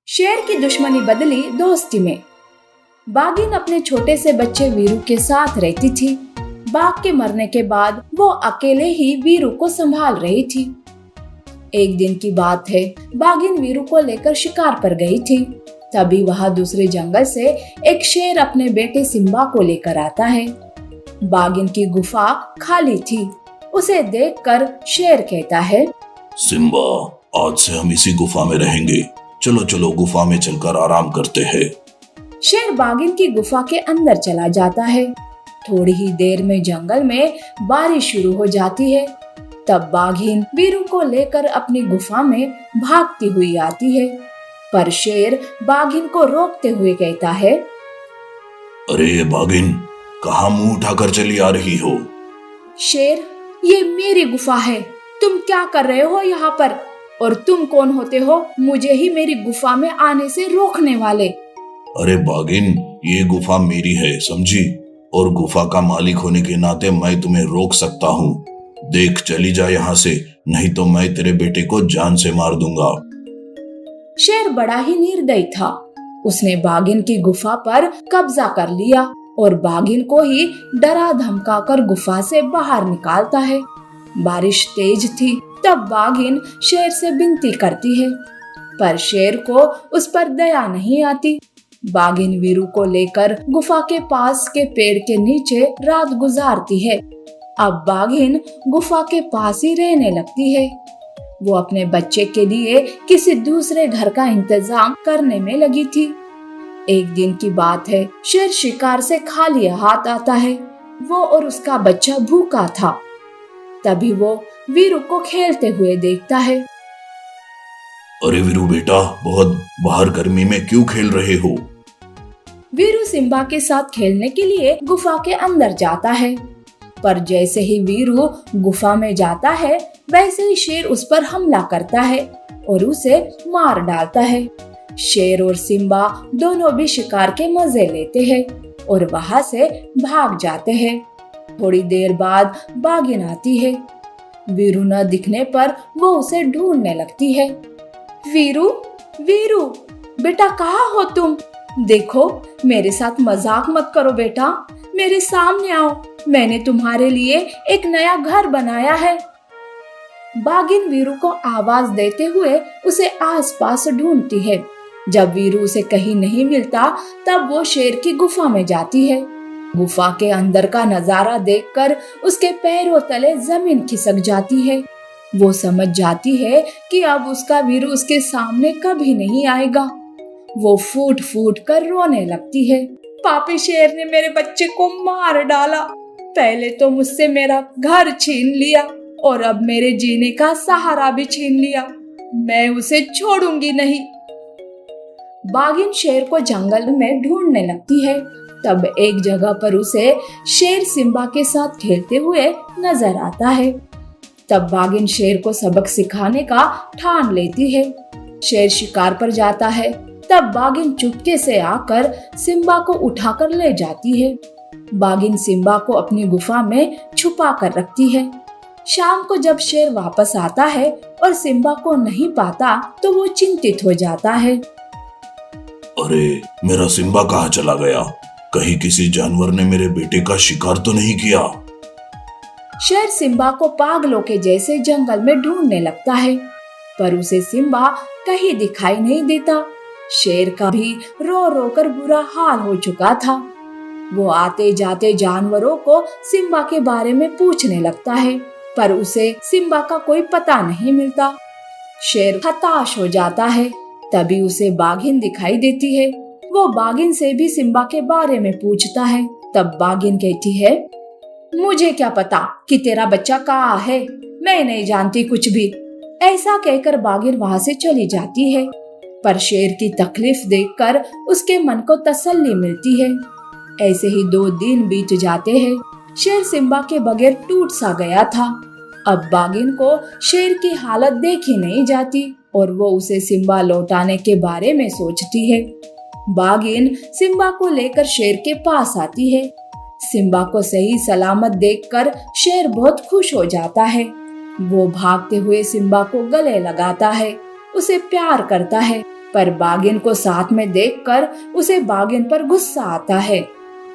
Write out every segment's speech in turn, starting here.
शेर की दुश्मनी बदली दोस्ती में। बाघिन अपने छोटे से बच्चे वीरू के साथ रहती थी। बाघ के मरने के बाद वो अकेले ही वीरू को संभाल रही थी। एक दिन की बात है, बाघिन वीरू को लेकर शिकार पर गई थी। तभी वहां दूसरे जंगल से एक शेर अपने बेटे सिम्बा को लेकर आता है। बाघिन की गुफा खाली थी। उसे देखकर शेर कहता है, सिम्बा, आज से हम इसी गुफा में रहेंगे। चलो चलो गुफा में चलकर आराम करते हैं। शेर बाघिन की गुफा के अंदर चला जाता है। थोड़ी ही देर में जंगल में बारिश शुरू हो जाती है। तब बाघिन वीरू को लेकर अपनी गुफा में भागती हुई आती है, पर शेर बाघिन को रोकते हुए कहता है, अरे बाघिन, कहाँ मुंह उठाकर चली आ रही हो? शेर, ये मेरी गुफा है। तुम क्या कर रहे हो यहाँ पर? और तुम कौन होते हो मुझे ही मेरी गुफा में आने से रोकने वाले? अरे बाघिन, ये गुफा मेरी है, समझी? और गुफा का मालिक होने के नाते मैं तुम्हें रोक सकता हूँ। देख, चली जा यहाँ से, नहीं तो मैं तेरे बेटे को जान से मार दूंगा। शेर बड़ा ही निर्दयी था। उसने बाघिन की गुफा पर कब्जा कर लिया और बाघिन को ही डरा धमकाकर गुफा से बाहर निकालता है। बारिश तेज थी। तब बाघिन शेर से विनती करती है, पर शेर को उस पर दया नहीं आती। बाघिन वीरू को लेकर गुफा के पास के पेड़ के नीचे रात गुजारती है। अब बाघिन गुफा के पास ही रहने लगती है। वो अपने बच्चे के लिए किसी दूसरे घर का इंतजाम करने में लगी थी। एक दिन की बात है, शेर शिकार से खाली हाथ आता है। वो और उसका बच्चा भूखा था। तभी वो वीरू को खेलते हुए देखता है। अरे वीरू बेटा, बहुत बाहर गर्मी में क्यों खेल रहे हो? वीरू सिम्बा के साथ खेलने के लिए गुफा के अंदर जाता है, पर जैसे ही वीरू गुफा में जाता है वैसे ही शेर उस पर हमला करता है और उसे मार डालता है। शेर और सिम्बा दोनों भी शिकार के मजे लेते हैं और वहां से भाग जाते हैं। थोड़ी देर बाद बाघिन आती है। वीरू न दिखने पर वो उसे ढूंढने लगती है। वीरू, वीरू बेटा, कहाँ हो तुम? देखो, मेरे साथ मजाक मत करो बेटा, मेरे सामने आओ। मैंने तुम्हारे लिए एक नया घर बनाया है। बाघिन वीरू को आवाज देते हुए उसे आसपास ढूंढती है। जब वीरू उसे कहीं नहीं मिलता तब वो शेर की गुफा में जाती है। गुफा के अंदर का नजारा देखकर उसके पैरों तले जमीन खिसक जाती है। वो समझ जाती है कि अब उसका वीरू उसके सामने कभी नहीं आएगा। वो फूट फूट कर रोने लगती है। पापी शेर ने मेरे बच्चे को मार डाला। पहले तो मुझसे मेरा घर छीन लिया और अब मेरे जीने का सहारा भी छीन लिया। मैं उसे छोड़ूंगी नहीं। बाघिन शेर को जंगल में ढूंढने लगती है। तब एक जगह पर उसे शेर सिम्बा के साथ खेलते हुए नजर आता है। तब बाघिन शेर को सबक सिखाने का ठान लेती है। शेर शिकार पर जाता है। तब बाघिन चुपके से आकर सिम्बा को उठाकर ले जाती है। बाघिन सिम्बा को अपनी गुफा में छुपा कर रखती है। शाम को जब शेर वापस आता है और सिम्बा को नहीं पाता तो वो चिंतित हो जाता है। अरे, मेरा सिम्बा कहाँ चला गया? कहीं किसी जानवर ने मेरे बेटे का शिकार तो नहीं किया? शेर सिम्बा को पागलों के जैसे जंगल में ढूंढने लगता है, पर उसे सिम्बा कहीं दिखाई नहीं देता। शेर का भी रो रो कर बुरा हाल हो चुका था। वो आते जाते जानवरों को सिम्बा के बारे में पूछने लगता है, पर उसे सिम्बा का कोई पता नहीं मिलता। शेर हताश हो जाता है। तभी उसे बाघिन दिखाई देती है। वो बाघिन से भी सिम्बा के बारे में पूछता है। तब बाघिन कहती है, मुझे क्या पता कि तेरा बच्चा कहाँ है, मैं नहीं जानती कुछ भी। ऐसा कहकर बाघिन वहाँ से चली जाती है। पर शेर की तकलीफ देखकर उसके मन को तसल्ली मिलती है। ऐसे ही 2 दिन बीत जाते हैं। शेर सिम्बा के बगैर टूट सा गया था। अब बाघिन को शेर की हालत देखी नहीं जाती और वो उसे सिम्बा लौटाने के बारे में सोचती है। बाघिन सिम्बा को लेकर शेर के पास आती है। सिम्बा को सही सलामत देखकर शेर बहुत खुश हो जाता है। वो भागते हुए सिम्बा को गले लगाता है, उसे प्यार करता है पर बाघिन को साथ में देखकर उसे बाघिन पर गुस्सा आता है।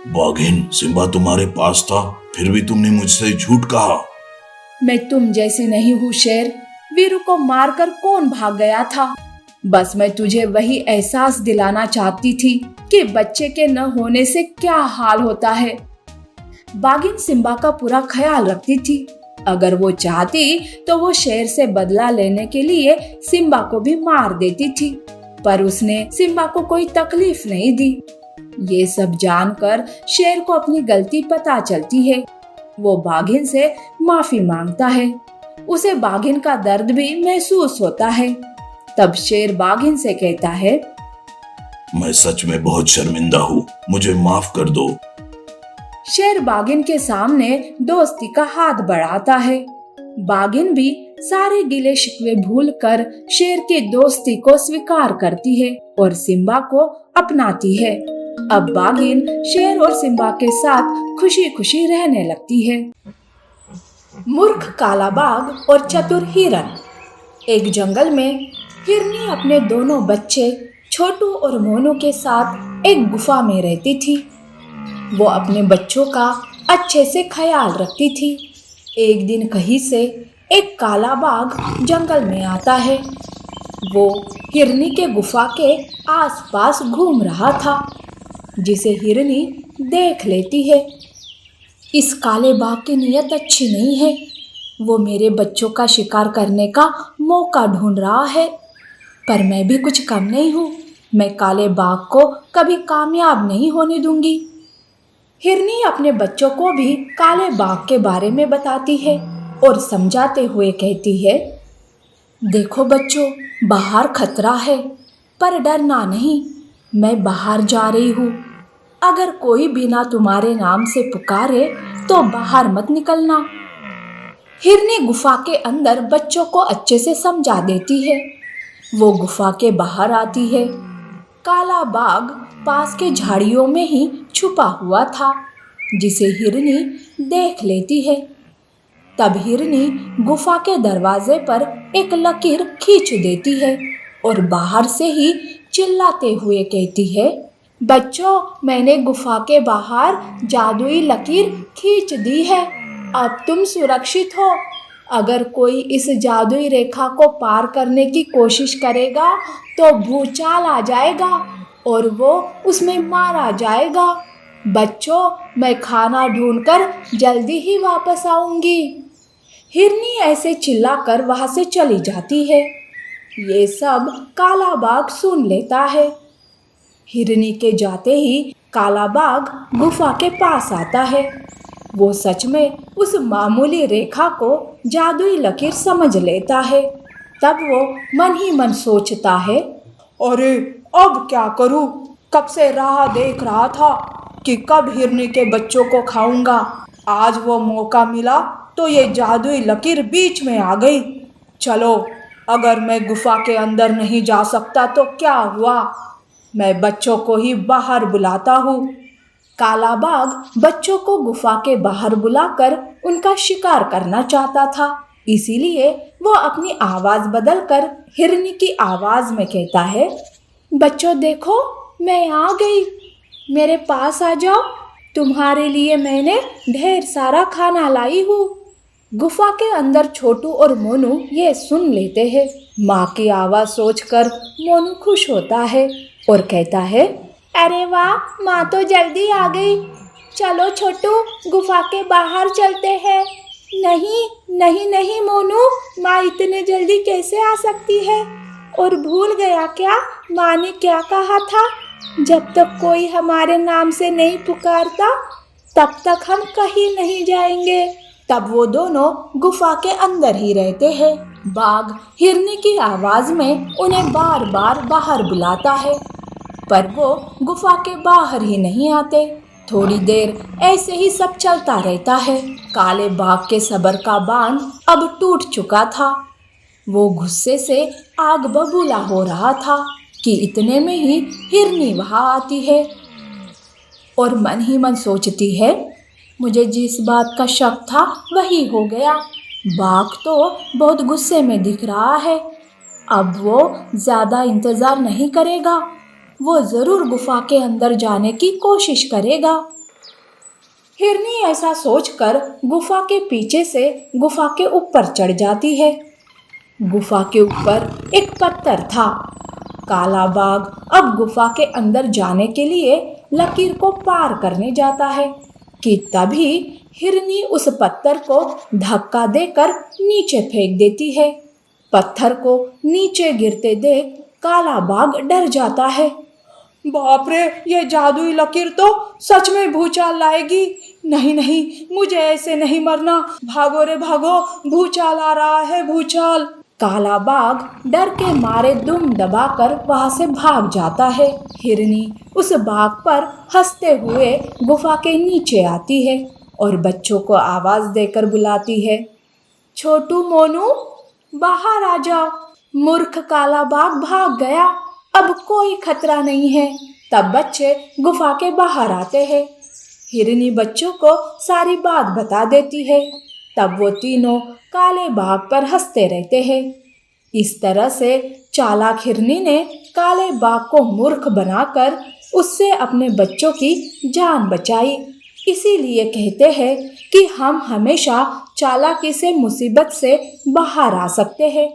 बाघिन, सिम्बा तुम्हारे पास था, फिर भी तुमने मुझसे झूठ कहा। मैं तुम जैसी नहीं हूँ शेर। वीरू को मारकर कौन भाग गया था? बस मैं तुझे वही एहसास दिलाना चाहती थी कि बच्चे के न होने से क्या हाल होता है। बाघिन सिम्बा का पूरा ख्याल रखती थी। अगर वो चाहती तो वो शेर से बदला लेने के लिए सिम्बा को भी मार देती थी, पर उसने सिम्बा को कोई तकलीफ नहीं दी। ये सब जानकर शेर को अपनी गलती पता चलती है। वो बाघिन से माफी मांगता है। उसे बाघिन का दर्द भी महसूस होता है। तब शेर बाघिन से कहता है, मैं सच में बहुत शर्मिंदा हूँ, मुझे माफ कर दो। शेर बाघिन के सामने दोस्ती का हाथ बढ़ाता है। बाघिन भी सारे गिले शिकवे भूलकर शेर की दोस्ती को स्वीकार करती है और सिम्बा को अपनाती है। अब बाघिन शेर और सिम्बा के साथ खुशी खुशी रहने लगती है। मूर्ख काला बाघ और चतुर हिरन। एक जंगल में हिरनी अपने दोनों बच्चे छोटू और मोनू के साथ एक गुफा में रहती थी। वो अपने बच्चों का अच्छे से ख्याल रखती थी। एक दिन कहीं से एक काला बाघ जंगल में आता है। वो हिरनी के गुफा के आसपास घूम रहा था, जिसे हिरनी देख लेती है। इस काले बाघ की नीयत अच्छी नहीं है। वो मेरे बच्चों का शिकार करने का मौका ढूंढ रहा है, पर मैं भी कुछ कम नहीं हूँ। मैं काले बाघ को कभी कामयाब नहीं होने दूंगी। हिरनी अपने बच्चों को भी काले बाघ के बारे में बताती है और समझाते हुए कहती है, देखो बच्चों, बाहर खतरा है, पर डरना नहीं। मैं बाहर जा रही हूँ। अगर कोई बिना तुम्हारे नाम से पुकारे तो बाहर मत निकलना। हिरनी गुफा के अंदर बच्चों को अच्छे से समझा देती है। वो गुफा के बाहर आती है। काला बाघ पास के झाड़ियों में ही छुपा हुआ था, जिसे हिरनी देख लेती है। तब हिरनी गुफा के दरवाजे पर एक लकीर खींच देती है और बाहर से ही चिल्लाते हुए कहती है, बच्चों, मैंने गुफा के बाहर जादुई लकीर खींच दी है। अब तुम सुरक्षित हो। अगर कोई इस जादुई रेखा को पार करने की कोशिश करेगा तो भूचाल आ जाएगा और वो उसमें मारा जाएगा। बच्चों, मैं खाना ढूंढकर जल्दी ही वापस आऊंगी। हिरनी ऐसे चिल्लाकर वहां से चली जाती है। ये सब काला बाघ सुन लेता है। हिरनी के जाते ही काला बाघ गुफा के पास आता है। वो सच में उस मामूली रेखा को जादुई लकीर समझ लेता है। तब वो मन ही मन सोचता है, अरे अब क्या करूं? कब से राह देख रहा था कि कब हिरनी के बच्चों को खाऊंगा। आज वो मौका मिला तो ये जादुई लकीर बीच में आ गई। चलो, अगर मैं गुफा के अंदर नहीं जा सकता तो क्या हुआ, मैं बच्चों को ही बाहर बुलाता हूँ। काला बाघ बच्चों को गुफा के बाहर बुलाकर उनका शिकार करना चाहता था। इसीलिए वो अपनी आवाज बदलकर हिरनी की आवाज में कहता है, बच्चों देखो, मैं आ गई। मेरे पास आ जाओ। तुम्हारे लिए मैंने ढेर सारा खाना लाई हूँ। गुफा के अंदर छोटू और मोनू ये सुन लेते हैं। माँ की आवाज सोचकर मोनू खुश होता है और कहता है, अरे वाह, माँ तो जल्दी आ गई। चलो छोटू, गुफा के बाहर चलते हैं। नहीं नहीं नहीं मोनू, माँ इतने जल्दी कैसे आ सकती है? और भूल गया क्या माँ ने क्या कहा था? जब तक कोई हमारे नाम से नहीं पुकारता तब तक हम कहीं नहीं जाएंगे। तब वो दोनों गुफा के अंदर ही रहते हैं। बाघ हिरनी की आवाज में उन्हें बार बार बाहर बुलाता है, पर वो गुफा के बाहर ही नहीं आते। थोड़ी देर ऐसे ही सब चलता रहता है। काले बाघ के सब्र का बांध अब टूट चुका था। वो गुस्से से आग बबूला हो रहा था कि इतने में ही हिरनी वहां आती है और मन ही मन सोचती है, मुझे जिस बात का शक था वही हो गया। बाघ तो बहुत गुस्से में दिख रहा है। अब वो ज्यादा इंतजार नहीं करेगा, वो जरूर गुफा के अंदर जाने की कोशिश करेगा। हिरनी ऐसा सोचकर गुफा के पीछे से गुफा के ऊपर चढ़ जाती है। गुफा के ऊपर एक पत्थर था। काला बाघ अब गुफा के अंदर जाने के लिए लकीर को पार करने जाता है कि तभी हिरनी उस पत्थर को धक्का देकर नीचे फेंक देती है। पत्थर को नीचे गिरते देख काला बाघ डर जाता है। बाप रे, ये जादुई लकीर तो सच में भूचाल लाएगी। नहीं नहीं, मुझे ऐसे नहीं मरना। भागो रे भागो, भूचाल आ रहा है, भूचाल। काला बाघ डर के मारे दुम दबाकर वहां से भाग जाता है। हिरनी उस बाघ पर हंसते हुए गुफा के नीचे आती है और बच्चों को आवाज देकर बुलाती है, छोटू मोनू बाहर आ जाओ। मूर्ख काला बाघ भाग गया, अब कोई खतरा नहीं है। तब बच्चे गुफा के बाहर आते हैं। हिरनी बच्चों को सारी बात बता देती है। तब वो तीनों काले बाघ पर हंसते रहते हैं। इस तरह से चालाक हिरनी ने काले बाघ को मूर्ख बनाकर उससे अपने बच्चों की जान बचाई। इसीलिए कहते हैं कि हम हमेशा चालाकी से मुसीबत से बाहर आ सकते हैं।